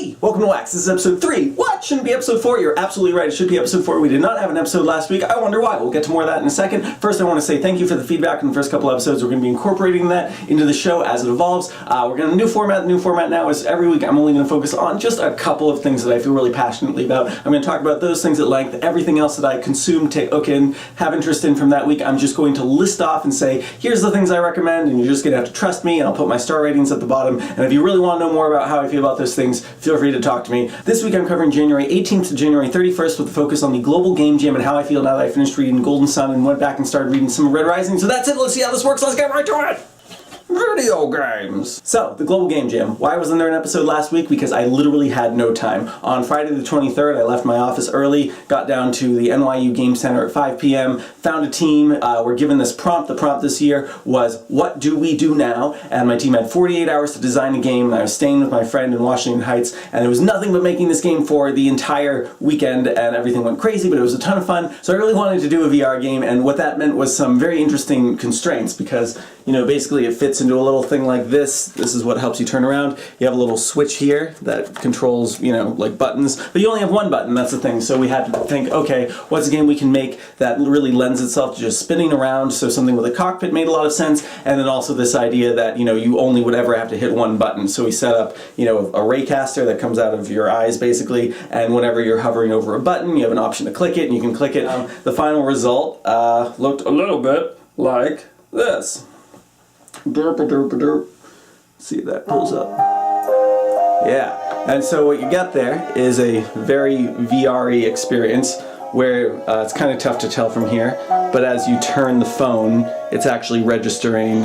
Hey, welcome to WACTS. This is episode 3. What? Shouldn't be episode 4? You're absolutely right. It should be episode 4. We did not have an episode last week. I wonder why. We'll get to more of that in a second. First, I want to say thank you for the feedback in the first couple episodes. We're going to be incorporating that into the show as it evolves. We're going to new format. The new format now is every week I'm only going to focus on just a couple of things that I feel really passionately about. I'm going to talk about those things at length. Everything else that I consume, take, and have interest in from that week, I'm just going to list off and say, here's the things I recommend, and you're just going to have to trust me, and I'll put my star ratings at the bottom. And if you really want to know more about how I feel about those things, feel free to talk to me. This week I'm covering January 18th to January 31st with a focus on the Global Game Jam and how I feel now that I finished reading Golden Sun and went back and started reading some Red Rising. So that's it. Let's see how this works. Let's get right to it. Video games. So, the Global Game Jam. Why wasn't there an episode last week? Because I literally had no time. On Friday the 23rd, I left my office early, got down to the NYU Game Center at 5 p.m., found a team, we're given this prompt. The prompt this year was, what do we do now? And my team had 48 hours to design a game, and I was staying with my friend in Washington Heights, and it was nothing but making this game for the entire weekend, and everything went crazy, but it was a ton of fun. So I really wanted to do a VR game, and what that meant was some very interesting constraints, because, you know, basically it fits into a little thing like this. This is what helps you turn around. You have a little switch here that controls, you know, like buttons, but you only have one button, that's the thing. So we had to think, okay, what's a game we can make that really lends itself to just spinning around? So something with a cockpit made a lot of sense, and then also this idea that, you know, you only would ever have to hit one button. So we set up, you know, a raycaster that comes out of your eyes basically, and whenever you're hovering over a button, you have an option to click it, and you can click it. The final result looked a little bit like this. Derp, derp, derp. See if that pulls up. Yeah, and so what you get there is a very VR-y experience where it's kind of tough to tell from here, but as you turn the phone, it's actually registering,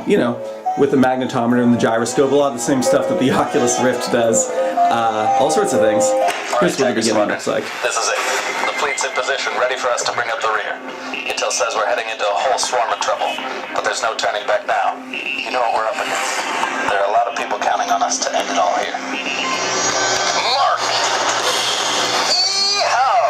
you know, with the magnetometer and the gyroscope, a lot of the same stuff that the Oculus Rift does, all sorts of things. Here's what the beginning looks like. This is it. The fleet's in position, ready for us to bring up the rear. Intel says we're heading into a whole swarm of trouble, but there's no turning back now. You know what we're up against. There are a lot of people counting on us to end it all here. Mark! Yeehaw!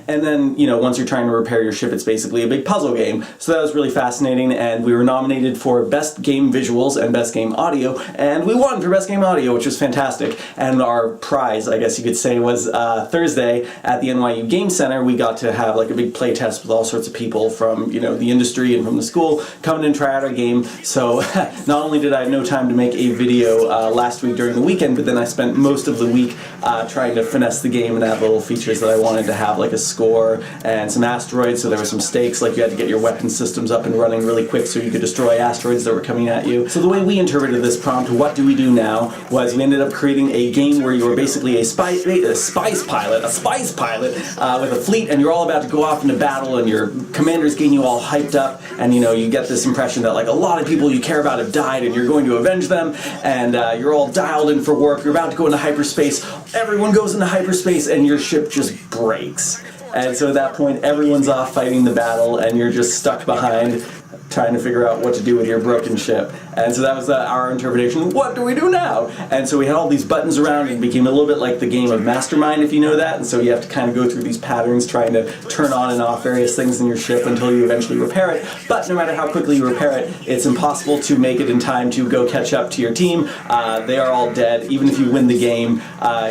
And then, you know, once you're trying to repair your ship, it's basically a big puzzle game. So that was really fascinating, and we were nominated for Best Game Visuals and Best Game Audio, and we won for Best Game Audio, which was fantastic. And our prize, I guess you could say, was Thursday at the NYU Game Center. We got to have like a big play test with all sorts of people from, you know, the industry and from the school come in and try out our game. So not only did I have no time to make a video last week during the weekend, but then I spent most of the week trying to finesse the game and add little features that I wanted to have, like a score and some asteroids. So there were some stakes, like you had to get your weapon systems up and running really quick so you could destroy asteroids that were coming at you. So the way we interpreted this prompt, what do we do now, was we ended up creating a game where you were basically a spice pilot with a fleet, and you're all about to go off into battle, and your commander's getting you all hyped up, and you know, you get this impression that like a lot of people you care about have died and you're going to avenge them, and you're all dialed in for warp, you're about to go into hyperspace, everyone goes into hyperspace, and your ship just breaks. And so at that point, everyone's off fighting the battle, and you're just stuck behind trying to figure out what to do with your broken ship. And so that was our interpretation. What do we do now? And so we had all these buttons around, and it became a little bit like the game of Mastermind, if you know that. And so you have to kind of go through these patterns trying to turn on and off various things in your ship until you eventually repair it. But no matter how quickly you repair it, it's impossible to make it in time to go catch up to your team. They are all dead. Even if you win the game,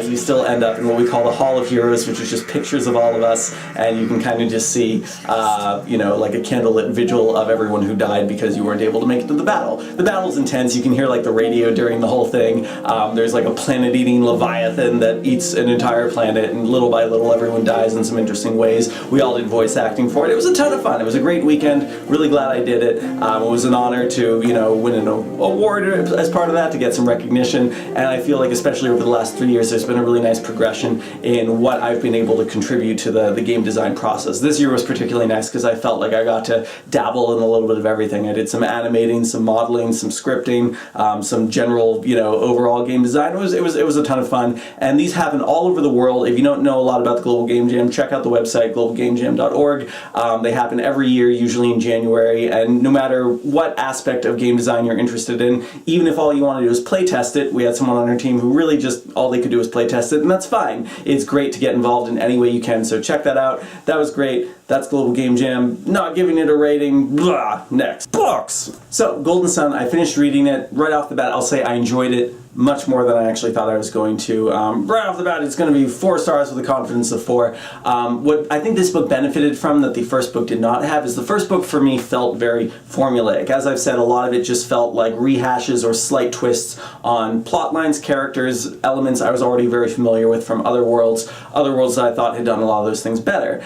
you still end up in what we call the Hall of Heroes, which is just pictures of all of us, and you can kind of just see, you know, like a candlelit vigil of everyone who died because you weren't able to make it to the battle. The battle's intense. You can hear like the radio during the whole thing. There's like a planet-eating leviathan that eats an entire planet, and little by little everyone dies in some interesting ways. We all did voice acting for it. It was a ton of fun. It was a great weekend. Really glad I did it. It was an honor to, you know, win an award as part of that, to get some recognition, and I feel like especially over the last 3 years there's been a really nice progression in what I've been able to contribute to the game design process. This year was particularly nice because I felt like I got to dabble in a little little bit of everything. I did some animating, some modeling, some scripting, some general, overall game design. It was a ton of fun. And these happen all over the world. If you don't know a lot about the Global Game Jam, check out the website, globalgamejam.org. They happen every year, usually in January, and no matter what aspect of game design you're interested in, even if all you want to do is play test it, we had someone on our team who really just, all they could do was play test it, and that's fine. It's great to get involved in any way you can, so check that out. That was great. That's Global Game Jam. Not giving it a rating. Blah. Next. Books! So, Golden Sun, I finished reading it. Right off the bat, I'll say I enjoyed it much more than I actually thought I was going to. Right off the bat, it's going to be 4 stars with a confidence of 4. What I think this book benefited from that the first book did not have is the first book for me felt very formulaic. As I've said, a lot of it just felt like rehashes or slight twists on plot lines, characters, elements I was already very familiar with from other worlds that I thought had done a lot of those things better.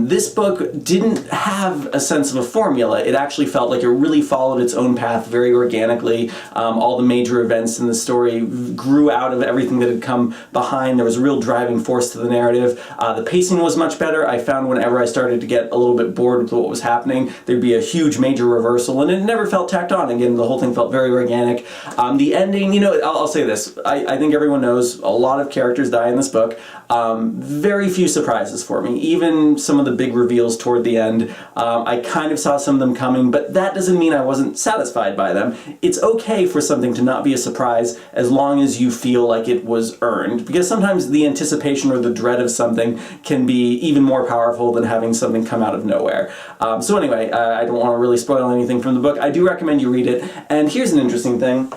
This book didn't have a sense of a formula. It actually felt like it really followed its own path very organically. All the major events in the story grew out of everything that had come behind. There was a real driving force to the narrative. The pacing was much better. I found whenever I started to get a little bit bored with what was happening, there'd be a huge major reversal, and it never felt tacked on. Again, the whole thing felt very organic. The ending, I'll say this. I think everyone knows a lot of characters die in this book. Very few surprises for me. Even some of the big reveals toward the end, I kind of saw some of them coming, but that doesn't mean I wasn't satisfied by them. It's okay for something to not be a surprise as long as you feel like it was earned, because sometimes the anticipation or the dread of something can be even more powerful than having something come out of nowhere. So anyway, I don't want to really spoil anything from the book. I do recommend you read it, and here's an interesting thing.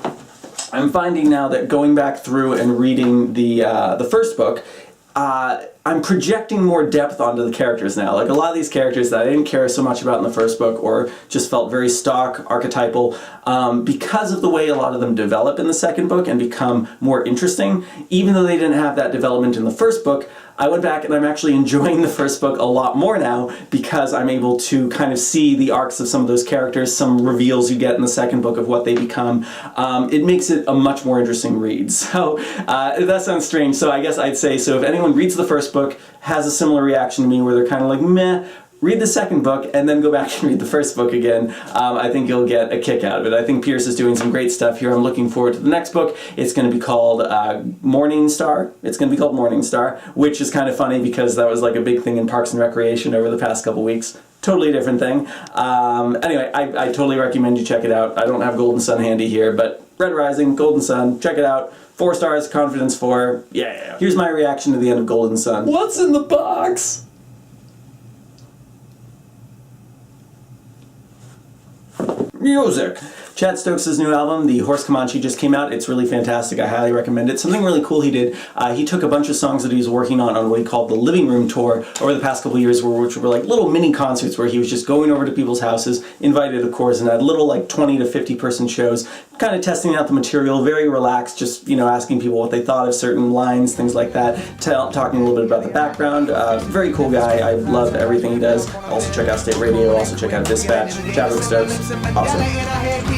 I'm finding now that going back through and reading the first book, I'm projecting more depth onto the characters now. Like a lot of these characters that I didn't care so much about in the first book or just felt very stock, archetypal, because of the way a lot of them develop in the second book and become more interesting, even though they didn't have that development in the first book, I went back and I'm actually enjoying the first book a lot more now because I'm able to kind of see the arcs of some of those characters, some reveals you get in the second book of what they become. It makes it a much more interesting read. So that sounds strange. So I guess I'd say, so if anyone reads the first book, has a similar reaction to me where they're kind of like, meh, read the second book and then go back and read the first book again. I think you'll get a kick out of it. I think Pierce is doing some great stuff here. I'm looking forward to the next book. It's going to be called Morning Star. It's going to be called Morning Star, which is kind of funny because that was like a big thing in Parks and Recreation over the past couple weeks. Totally different thing. Anyway, I totally recommend you check it out. I don't have Golden Sun handy here, but Red Rising, Golden Sun, check it out. 4 stars, confidence 4. Yeah. Here's my reaction to the end of Golden Sun. What's in the box? Music. Chad Stokes' new album, The Horse Comanche, just came out. It's really fantastic. I highly recommend it. Something really cool he did, he took a bunch of songs that he was working on what he called the Living Room Tour over the past couple of years, which were like little mini concerts where he was just going over to people's houses, invited of course, and had little like 20 to 50 person shows, kind of testing out the material, very relaxed, just, asking people what they thought of certain lines, things like that, talking a little bit about the background. Very cool guy. I love everything he does. Also check out State Radio, also check out Dispatch. Chadwick Stokes. Awesome.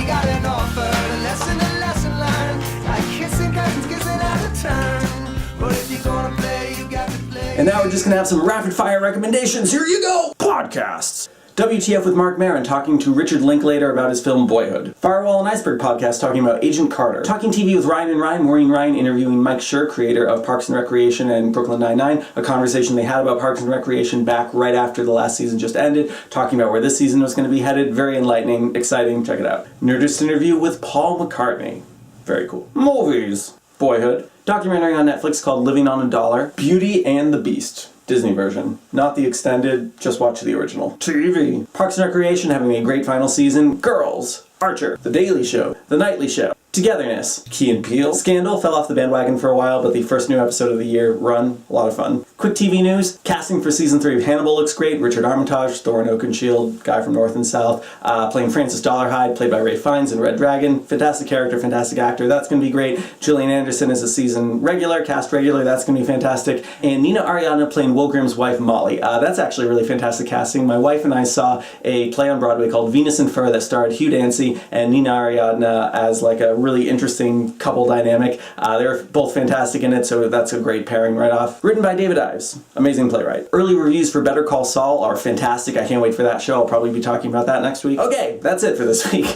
Got an offer, a lesson learned. Like kissing cousins, kissing out of turn. But if you're gonna play, you got to play. And now we're just gonna have some rapid fire recommendations. Here you go! Podcasts. WTF with Mark Maron talking to Richard Linklater about his film Boyhood. Firewall and Iceberg podcast talking about Agent Carter. Talking TV with Ryan and Ryan, Maureen Ryan interviewing Mike Schur, creator of Parks and Recreation and Brooklyn Nine-Nine, a conversation they had about Parks and Recreation back right after the last season just ended, talking about where this season was going to be headed. Very enlightening, exciting, check it out. Nerdist interview with Paul McCartney. Very cool. Movies. Boyhood. Documentary on Netflix called Living on a Dollar. Beauty and the Beast. Disney version. Not the extended, just watch the original. TV. Parks and Recreation having a great final season. Girls. Archer. The Daily Show. The Nightly Show. Togetherness. Key and Peele. Scandal fell off the bandwagon for a while, but the first new episode of the year, Run, a lot of fun. Quick TV news. Casting for season 3 of Hannibal looks great. Richard Armitage, Thorin Oakenshield, guy from North and South, playing Francis Dollarhide, played by Ray Fiennes in Red Dragon. Fantastic character, fantastic actor. That's going to be great. Gillian Anderson is a season regular, cast regular. That's going to be fantastic. And Nina Ariadna playing Will Grimm's wife, Molly. That's actually really fantastic casting. My wife and I saw a play on Broadway called Venus and Fur that starred Hugh Dancy and Nina Ariadna as like a really interesting couple dynamic. They're both fantastic in it, so that's a great pairing right off. Written by David Dives. Amazing playwright. Early reviews for Better Call Saul are fantastic. I can't wait for that show. I'll probably be talking about that next week. Okay, that's it for this week.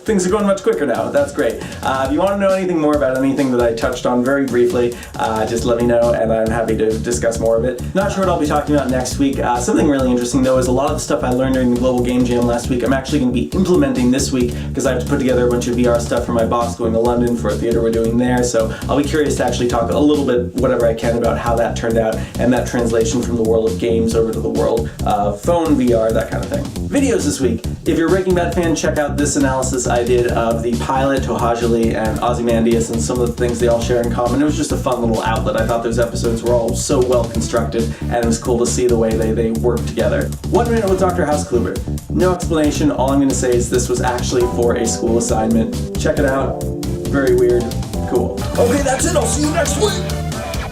Things are going much quicker now. That's great. If you want to know anything more about anything that I touched on very briefly, just let me know and I'm happy to discuss more of it. Not sure what I'll be talking about next week. Something really interesting though is a lot of the stuff I learned during the Global Game Jam last week I'm actually going to be implementing this week because I have to put together a bunch of VR stuff for my boss going to London for a theater we're doing there, so I'll be curious to actually talk a little bit, whatever I can, about how that turned out and that translation from the world of games over to the world of phone VR, that kind of thing. Videos this week. If you're a Breaking Bad fan, check out this analysis I did of the pilot, Tohajali, and Ozymandias and some of the things they all share in common. It was just a fun little outlet. I thought those episodes were all so well constructed and it was cool to see the way they worked together. 1 Minute with Dr. Hauskluber. No explanation. All I'm going to say is this was actually for a school assignment. Check it out. Very weird. Cool. Okay, that's it. I'll see you next week.